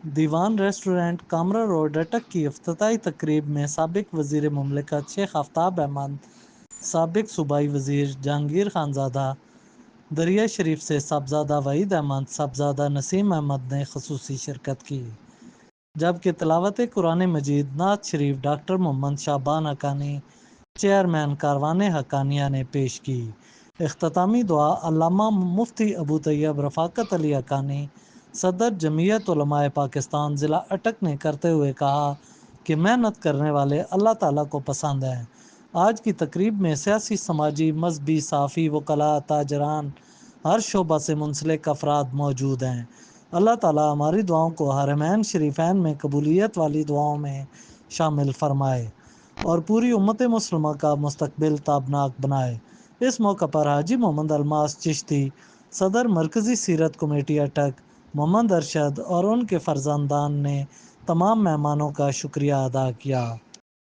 دیوان restaurant کامرا road اٹک کی افتتاحی تقریب میں سابق وزیر مملکت شیخ آفتاب احمد، سابق صوبائی وزیر جہانگیر خانزادہ، دریا شریف سے صاحبزادہ وحید احمد، صاحبزادہ نسیم احمد نے خصوصی شرکت کی، جبکہ تلاوت قرآن مجید نعت شریف ڈاکٹر محمد شعبان حقانی، چیئرمین کاروان حقانیہ نے پیش کی۔ اختتامی دعا علامہ مفتی ابو طیب رفاقت علی حقانی، صدر جمعیت علماء پاکستان ضلع اٹک نے کرتے ہوئے کہا کہ محنت کرنے والے اللہ تعالیٰ کو پسند ہیں۔ آج کی تقریب میں سیاسی، سماجی، مذہبی، صحافی، وکلاء، تاجران، ہر شعبہ سے منسلک افراد موجود ہیں۔ اللہ تعالیٰ ہماری دعاؤں کو حرمین شریفین میں قبولیت والی دعاؤں میں شامل فرمائے اور پوری امت مسلمہ کا مستقبل تابناک بنائے۔ اس موقع پر حاجی محمد الماس چشتی، صدر مرکزی سیرت کمیٹی اٹک، محمد ارشد اور ان کے فرزندان نے تمام مہمانوں کا شکریہ ادا کیا۔